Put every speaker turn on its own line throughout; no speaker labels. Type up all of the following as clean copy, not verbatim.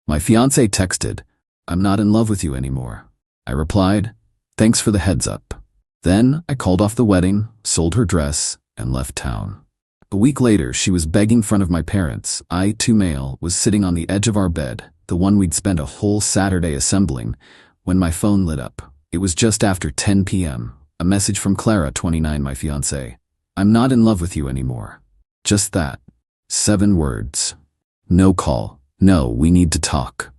My fiancé texted, "I'm not in love with you anymore." I replied, "Thanks for the heads up." Then I called off the wedding, sold her dress, and left town. A week later, she was begging in front of my parents. I, too male, was sitting on the edge of our bed, the one we'd spent a whole Saturday assembling, when my phone lit up. It was just after 10 p.m. A message from Clara, 29, my fiancée. "I'm not in love with you anymore." Just that. 7 words. No call. No, we need to talk.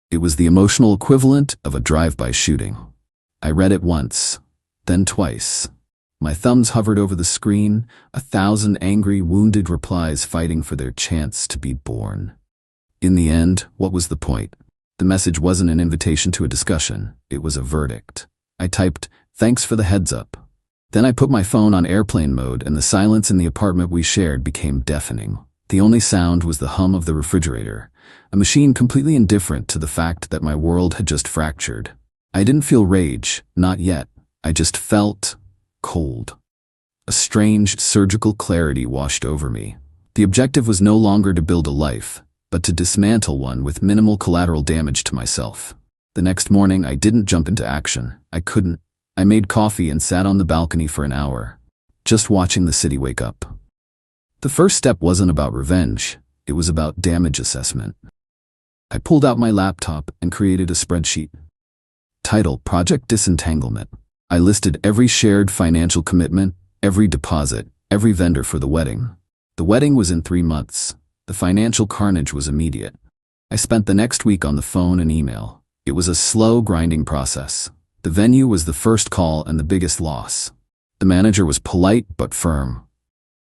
It was the emotional equivalent of a drive-by shooting. I read it once, then twice. My thumbs hovered over the screen, 1,000 angry, wounded replies fighting for their chance to be born. In the end, what was the point? The message wasn't an invitation to a discussion, it was a verdict. I typed, "Thanks for the heads up." Then I put my phone on airplane mode and the silence in the apartment we shared became deafening. The only sound was the hum of the refrigerator, a machine completely indifferent to the fact that my world had just fractured. I didn't feel rage, not yet. I just felt cold. A strange, surgical clarity washed over me. The objective was no longer to build a life, but to dismantle one with minimal collateral damage to myself. The next morning, I didn't jump into action. I couldn't. I made coffee and sat on the balcony for an hour, just watching the city wake up. The first step wasn't about revenge. It was about damage assessment. I pulled out my laptop and created a spreadsheet. Title: Project Disentanglement. I listed every shared financial commitment, every deposit, every vendor for the wedding. The wedding was in 3 months. The financial carnage was immediate. I spent the next week on the phone and email. It was a slow, grinding process. The venue was the first call and the biggest loss. The manager was polite but firm.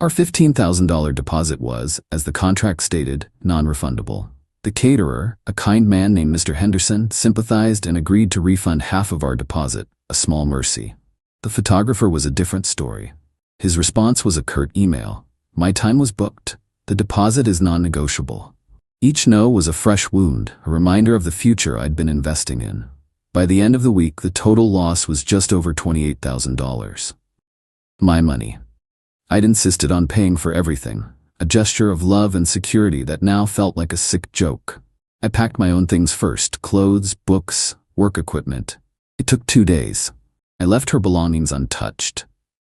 Our $15,000 deposit was, as the contract stated, non-refundable. The caterer, a kind man named Mr. Henderson, sympathized and agreed to refund half of our deposit, a small mercy. The photographer was a different story. His response was a curt email. "My time was booked. The deposit is non-negotiable." Each no was a fresh wound, a reminder of the future I'd been investing in. By the end of the week, the total loss was just over $28,000. My money. I'd insisted on paying for everything, a gesture of love and security that now felt like a sick joke. I packed my own things first: clothes, books, work equipment. It took 2 days. I left her belongings untouched.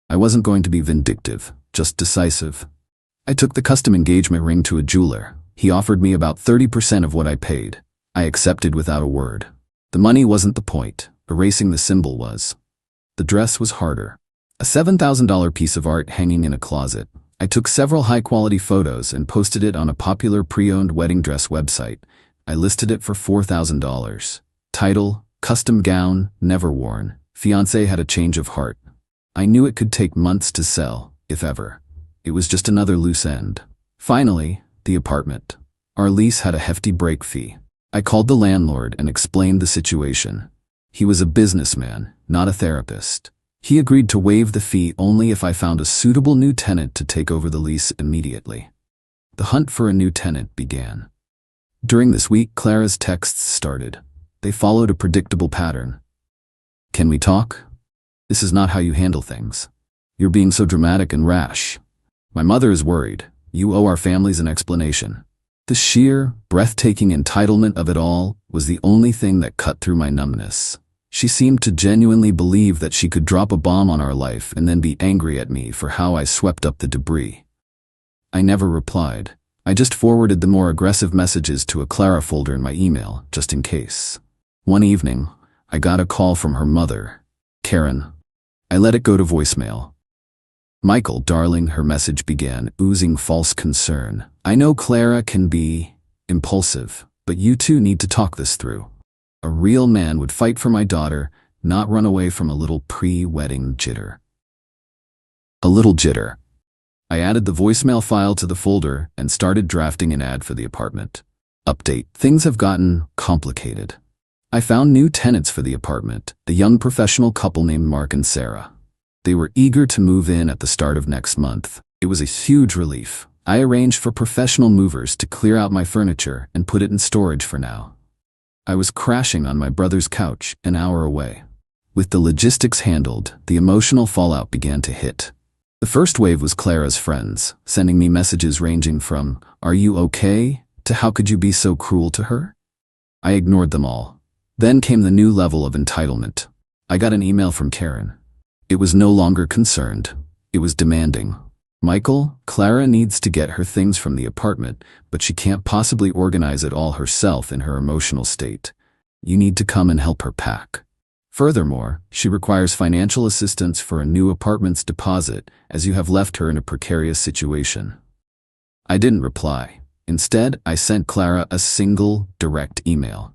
I wasn't going to be vindictive, just decisive. I took the custom engagement ring to a jeweler. He offered me about 30% of what I paid. I accepted without a word. The money wasn't the point. Erasing the symbol was. The dress was harder. A $7,000 piece of art hanging in a closet. I took several high-quality photos and posted it on a popular pre-owned wedding dress website. I listed it for $4,000. Title: Custom gown, never worn. Fiancé had a change of heart. I knew it could take months to sell, if ever. It was just another loose end. Finally, the apartment. Our lease had a hefty break fee. I called the landlord and explained the situation. He was a businessman, not a therapist. He agreed to waive the fee only if I found a suitable new tenant to take over the lease immediately. The hunt for a new tenant began. During this week, Clara's texts started. They followed a predictable pattern. "Can we talk? This is not how you handle things. You're being so dramatic and rash. My mother is worried. You owe our families an explanation." The sheer, breathtaking entitlement of it all was the only thing that cut through my numbness. She seemed to genuinely believe that she could drop a bomb on our life and then be angry at me for how I swept up the debris. I never replied. I just forwarded the more aggressive messages to a Clara folder in my email, just in case. One evening, I got a call from her mother, Karen. I let it go to voicemail. "Michael, darling," her message began, oozing false concern. "I know Clara can be impulsive, but you two need to talk this through. A real man would fight for my daughter, not run away from a little pre-wedding jitter." A little jitter. I added the voicemail file to the folder and started drafting an ad for the apartment. Update: things have gotten complicated. I found new tenants for the apartment, a young professional couple named Mark and Sarah. They were eager to move in at the start of next month. It was a huge relief. I arranged for professional movers to clear out my furniture and put it in storage for now. I was crashing on my brother's couch an hour away. With the logistics handled, the emotional fallout began to hit. The first wave was Clara's friends, sending me messages ranging from, "Are you okay?" to "How could you be so cruel to her?" I ignored them all. Then came the new level of entitlement. I got an email from Karen. It was no longer concerned. It was demanding. Michael, Clara needs to get her things from the apartment, but she can't possibly organize it all herself in her emotional state. You need to come and help her pack. Furthermore, she requires financial assistance for a new apartment's deposit, as you have left her in a precarious situation. I didn't reply. Instead, I sent Clara a single, direct email.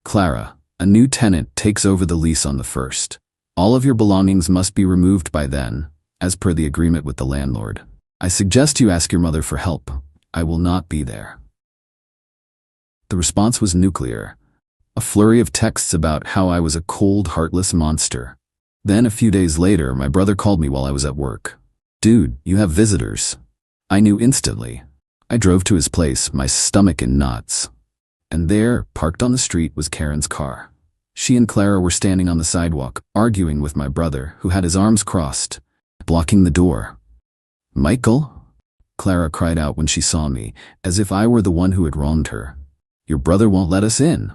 Clara, a new tenant takes over the lease on the 1st. All of your belongings must be removed by then, as per the agreement with the landlord. I suggest you ask your mother for help. I will not be there. The response was nuclear. A flurry of texts about how I was a cold, heartless monster. Then, a few days later, my brother called me while I was at work. "Dude, you have visitors." I knew instantly. I drove to his place, my stomach in knots. And there, parked on the street, was Karen's car. She and Clara were standing on the sidewalk, arguing with my brother, who had his arms crossed, blocking the door. "Michael?" Clara cried out when she saw me, as if I were the one who had wronged her. "Your brother won't let us in."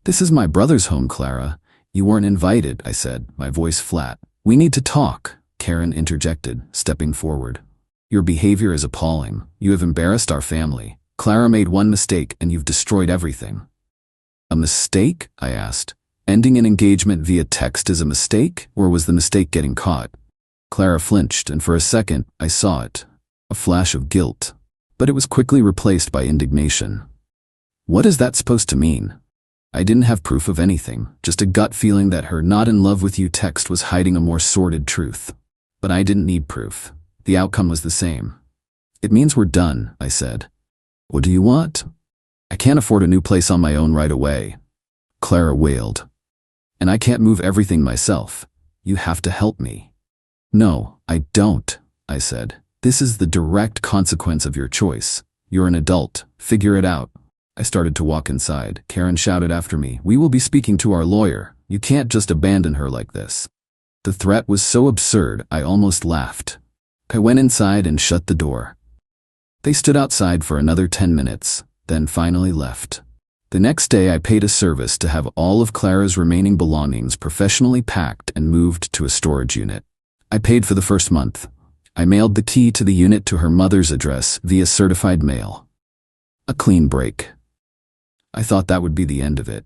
"This is my brother's home, Clara. You weren't invited," I said, my voice flat. "We need to talk," Karen interjected, stepping forward. "Your behavior is appalling. You have embarrassed our family. Clara made one mistake and you've destroyed everything." "A mistake?" I asked. "Ending an engagement via text is a mistake, or was the mistake getting caught?" Clara flinched, and for a second, I saw it. A flash of guilt. But it was quickly replaced by indignation. "What is that supposed to mean?" I didn't have proof of anything, just a gut feeling that her "not in love with you" text was hiding a more sordid truth. But I didn't need proof. The outcome was the same. "It means we're done," I said. "What do you want?" "I can't afford a new place on my own right away," Clara wailed. "And I can't move everything myself. You have to help me." "No, I don't," I said. "This is the direct consequence of your choice. You're an adult. Figure it out." I started to walk inside. Karen shouted after me, "We will be speaking to our lawyer. You can't just abandon her like this." The threat was so absurd, I almost laughed. I went inside and shut the door. They stood outside for another 10 minutes, then finally left. The next day I paid a service to have all of Clara's remaining belongings professionally packed and moved to a storage unit. I paid for the first month. I mailed the key to the unit to her mother's address via certified mail. A clean break. I thought that would be the end of it.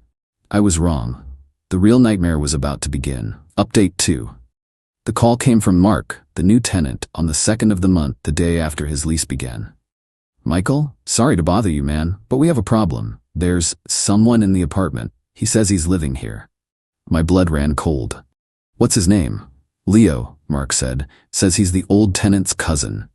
I was wrong. The real nightmare was about to begin. Update 2. The call came from Mark, the new tenant, on the 2nd of the month, the day after his lease began. "Michael, sorry to bother you, man, but we have a problem. There's someone in the apartment. He says he's living here." My blood ran cold. "What's his name?" "Leo," Mark said. "Says he's the old tenant's cousin."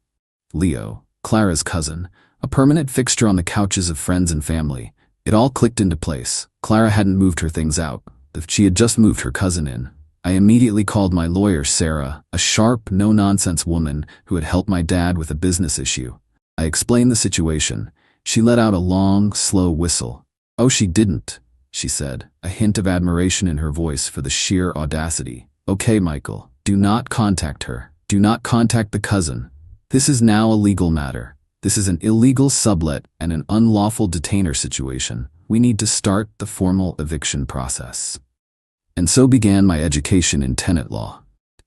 Leo, Clara's cousin, a permanent fixture on the couches of friends and family. It all clicked into place. Clara hadn't moved her things out. She had just moved her cousin in. I immediately called my lawyer, Sarah, a sharp, no-nonsense woman who had helped my dad with a business issue. I explained the situation. She let out a long, slow whistle. "Oh, she didn't," she said, a hint of admiration in her voice for the sheer audacity. "Okay, Michael, do not contact her. Do not contact the cousin. This is now a legal matter. This is an illegal sublet and an unlawful detainer situation. We need to start the formal eviction process." And so began my education in tenant law.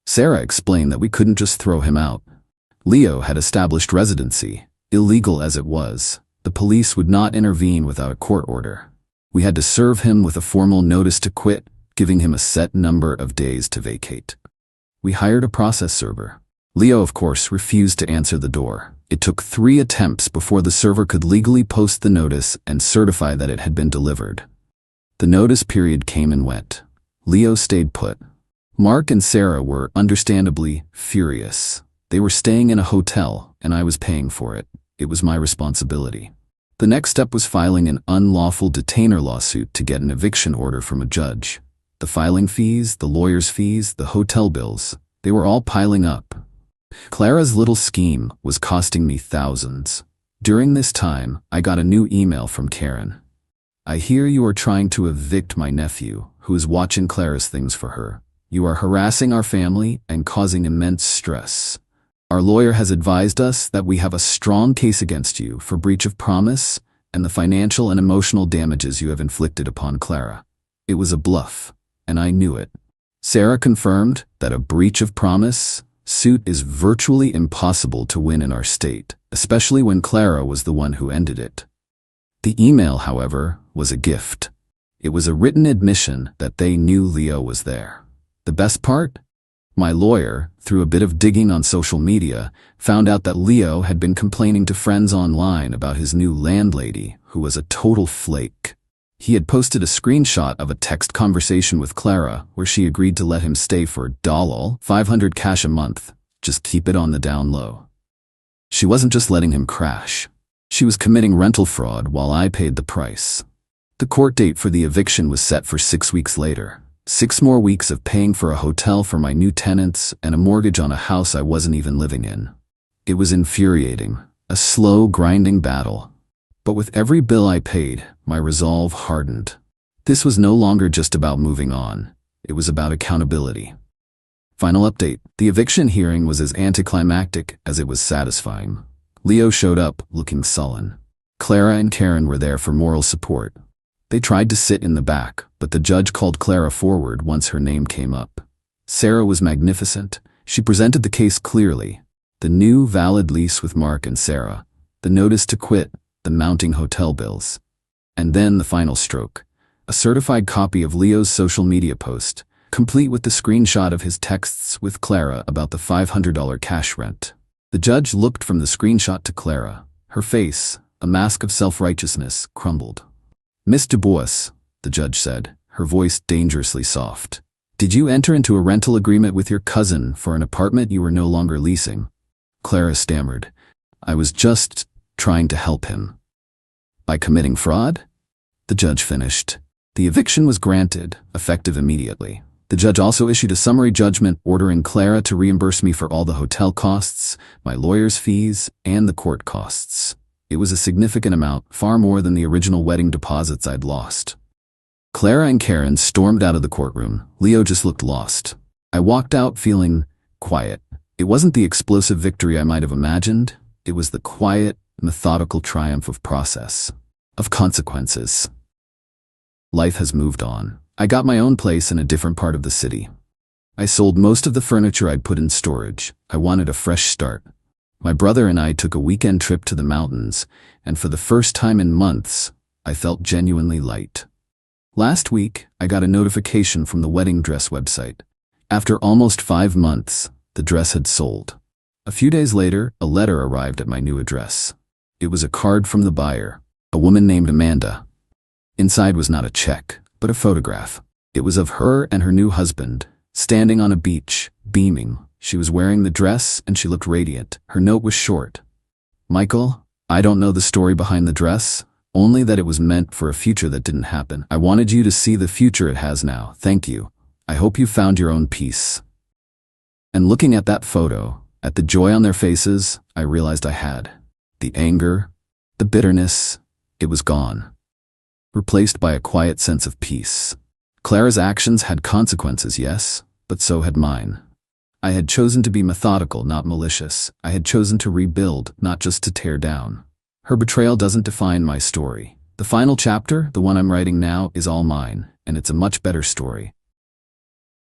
Sarah explained that we couldn't just throw him out. Leo had established residency. Illegal as it was, the police would not intervene without a court order. We had to serve him with a formal notice to quit, giving him a set number of days to vacate. We hired a process server. Leo, of course, refused to answer the door. It took 3 attempts before the server could legally post the notice and certify that it had been delivered. The notice period came and went. Leo stayed put. Mark and Sarah were, understandably, furious. They were staying in a hotel, and I was paying for it. It was my responsibility. The next step was filing an unlawful detainer lawsuit to get an eviction order from a judge. The filing fees, the lawyer's fees, the hotel bills, they were all piling up. Clara's little scheme was costing me thousands. During this time, I got a new email from Karen. "I hear you are trying to evict my nephew, who is watching Clara's things for her. You are harassing our family and causing immense stress. Our lawyer has advised us that we have a strong case against you for breach of promise and the financial and emotional damages you have inflicted upon Clara. It was a bluff, and I knew it. Sarah confirmed that a breach of promise suit is virtually impossible to win in our state, especially when Clara was the one who ended it. The email, however, was a gift. It was a written admission that they knew Leo was there. The best part? My lawyer, through a bit of digging on social media, found out that Leo had been complaining to friends online about his new landlady, who was a total flake. He had posted a screenshot of a text conversation with Clara where she agreed to let him stay for $500 cash a month, just keep it on the down low. She wasn't just letting him crash. She was committing rental fraud while I paid the price. The court date for the eviction was set for 6 weeks later. 6 more weeks of paying for a hotel for my new tenants and a mortgage on a house I wasn't even living in. It was infuriating, a slow, grinding battle. But with every bill I paid, my resolve hardened. This was no longer just about moving on. It was about accountability. Final update. The eviction hearing was as anticlimactic as it was satisfying. Leo showed up, looking sullen. Clara and Karen were there for moral support. They tried to sit in the back, but the judge called Clara forward once her name came up. Sarah was magnificent. She presented the case clearly. The new valid lease with Mark and Sarah. The notice to quit. The mounting hotel bills. And then the final stroke. A certified copy of Leo's social media post, complete with the screenshot of his texts with Clara about the $500 cash rent. The judge looked from the screenshot to Clara. Her face, a mask of self-righteousness, crumbled. "Miss Dubois," the judge said, her voice dangerously soft. "Did you enter into a rental agreement with your cousin for an apartment you were no longer leasing?" Clara stammered. "I was just trying to help him." "By committing fraud?" The judge finished. The eviction was granted, effective immediately. The judge also issued a summary judgment ordering Clara to reimburse me for all the hotel costs, my lawyer's fees, and the court costs. It was a significant amount, far more than the original wedding deposits I'd lost. Clara and Karen stormed out of the courtroom. Leo just looked lost. I walked out feeling quiet. It wasn't the explosive victory I might have imagined. It was the quiet, methodical triumph of process, of consequences. Life has moved on. I got my own place in a different part of the city. I sold most of the furniture I'd put in storage. I wanted a fresh start. My brother and I took a weekend trip to the mountains, and for the first time in months, I felt genuinely light. Last week, I got a notification from the wedding dress website. After almost 5 months, the dress had sold. A few days later, a letter arrived at my new address. It was a card from the buyer, a woman named Amanda. Inside was not a check, but a photograph. It was of her and her new husband, standing on a beach, beaming. She was wearing the dress and she looked radiant. Her note was short. "Michael, I don't know the story behind the dress, only that it was meant for a future that didn't happen. I wanted you to see the future it has now. Thank you. I hope you found your own peace." And looking at that photo, at the joy on their faces, I realized I had. The anger, the bitterness, it was gone. Replaced by a quiet sense of peace. Clara's actions had consequences, yes, but so had mine. I had chosen to be methodical, not malicious. I had chosen to rebuild, not just to tear down. Her betrayal doesn't define my story. The final chapter, the one I'm writing now, is all mine, and it's a much better story.